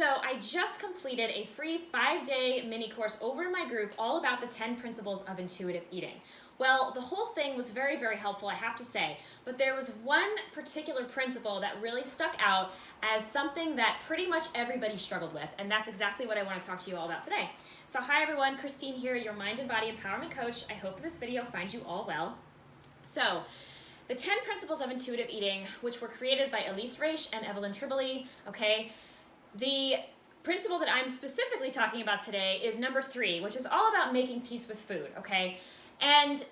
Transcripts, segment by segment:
So I just completed a free 5-day mini course over in my group all about the 10 principles of intuitive eating. Well, the whole thing was very, very helpful, I have to say, but there was one particular principle that really stuck out as something that pretty much everybody struggled with, and that's exactly what I want to talk to you all about today. So hi everyone, Christine here, your mind and body empowerment coach. I hope this video finds you all well. So, the 10 principles of intuitive eating, which were created by Elise Reich and Evelyn Tribole, okay? The principle that I'm specifically talking about today is number 3, which is all about making peace with food, okay? And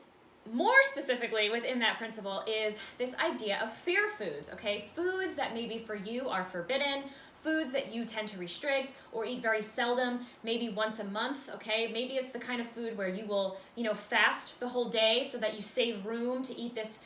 more specifically within that principle is this idea of fear foods, okay? Foods that maybe for you are forbidden, foods that you tend to restrict or eat very seldom, maybe once a month, okay? Maybe it's the kind of food where you will, fast the whole day so that you save room to eat this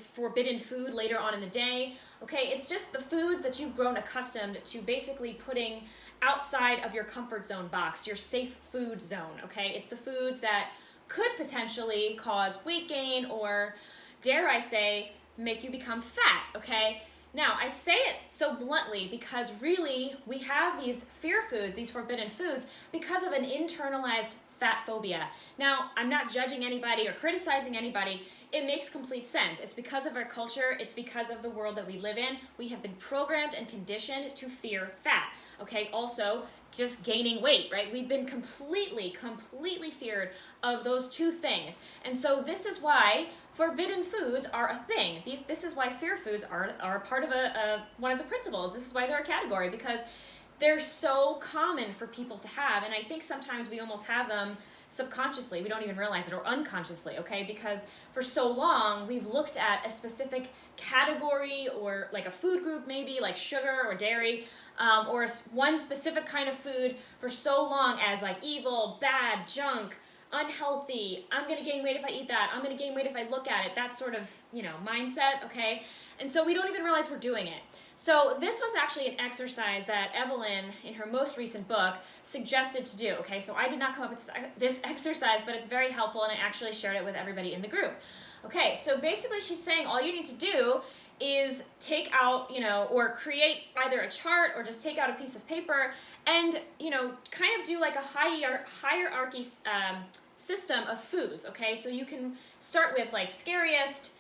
forbidden food later on in the day. Okay, it's just the foods that you've grown accustomed to basically putting outside of your comfort zone box, your safe food zone, okay? It's the foods that could potentially cause weight gain or, dare I say, make you become fat, okay? Now, I say it so bluntly because really we have these fear foods, these forbidden foods, because of an internalized fat phobia. Now, I'm not judging anybody or criticizing anybody. It makes complete sense. It's because of our culture. It's because of the world that we live in. We have been programmed and conditioned to fear fat. Okay, also just gaining weight, right? We've been completely feared of those two things. And so this is why forbidden foods are a thing. This is why fear foods are a part of one of the principles. This is why they're a category, because they're so common for people to have, and I think sometimes we almost have them subconsciously. We don't even realize it, or unconsciously, okay? Because for so long, we've looked at a specific category or like a food group maybe, like sugar or dairy, or one specific kind of food for so long as like evil, bad, junk, unhealthy, I'm gonna gain weight if I eat that, I'm gonna gain weight if I look at it, that sort of, mindset, okay? And so we don't even realize we're doing it. So this was actually an exercise that Evelyn, in her most recent book, suggested to do, okay? So I did not come up with this exercise, but it's very helpful, and I actually shared it with everybody in the group. Okay, so basically she's saying all you need to do is take out, or create either a chart or just take out a piece of paper and, kind of do like a hierarchy system of foods, okay? So you can start with like scariest,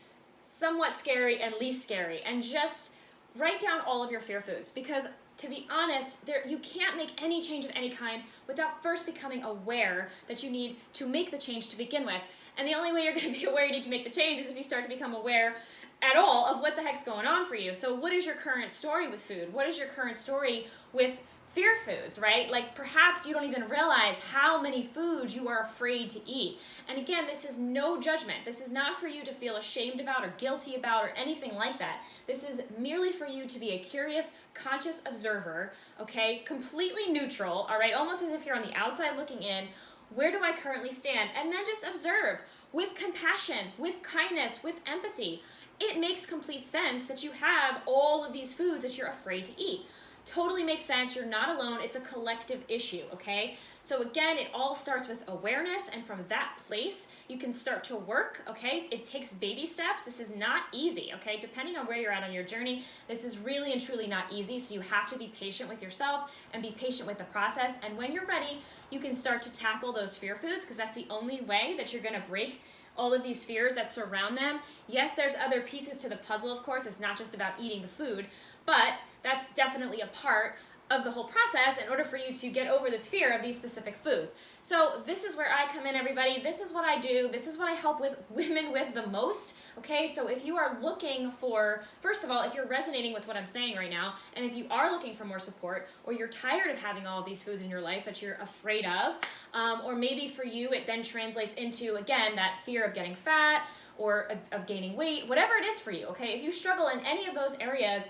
somewhat scary, and least scary, and just write down all of your fear foods, because to be honest, you can't make any change of any kind without first becoming aware that you need to make the change to begin with. And the only way you're going to be aware you need to make the change is if you start to become aware at all of what the heck's going on for you. So what is your current story with food? What is your current story with fear foods, right? Like perhaps you don't even realize how many foods you are afraid to eat. And again, this is no judgment. This is not for you to feel ashamed about or guilty about or anything like that. This is merely for you to be a curious, conscious observer, okay? Completely neutral, all right? Almost as if you're on the outside looking in. Where do I currently stand? And then just observe with compassion, with kindness, with empathy. It makes complete sense that you have all of these foods that you're afraid to eat. Totally makes sense. You're not alone. It's a collective issue, okay? So again, it all starts with awareness, and from that place, you can start to work, okay? It takes baby steps. This is not easy, okay? Depending on where you're at on your journey, this is really and truly not easy, so you have to be patient with yourself and be patient with the process, and when you're ready, you can start to tackle those fear foods, because that's the only way that you're gonna break all of these fears that surround them. Yes, there's other pieces to the puzzle, of course. It's not just about eating the food, but that's definitely a part of the whole process in order for you to get over this fear of these specific foods. So this is where I come in, everybody. This is what I do. This is what I help with women with the most, okay? So if you are looking for, first of all, if you're resonating with what I'm saying right now, and if you are looking for more support, or you're tired of having all of these foods in your life that you're afraid of, or maybe for you it then translates into, again, that fear of getting fat or of gaining weight, whatever it is for you, okay? If you struggle in any of those areas,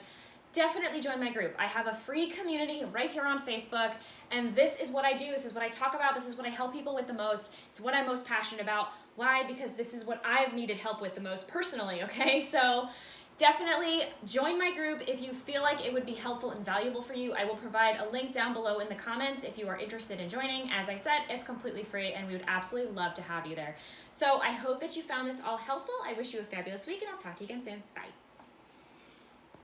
definitely join my group. I have a free community right here on Facebook, and this is what I do. This is what I talk about. This is what I help people with the most. It's what I'm most passionate about. Why? Because this is what I've needed help with the most personally, okay? So definitely join my group if you feel like it would be helpful and valuable for you. I will provide a link down below in the comments if you are interested in joining. As I said, it's completely free, and we would absolutely love to have you there. So I hope that you found this all helpful. I wish you a fabulous week, and I'll talk to you again soon. Bye.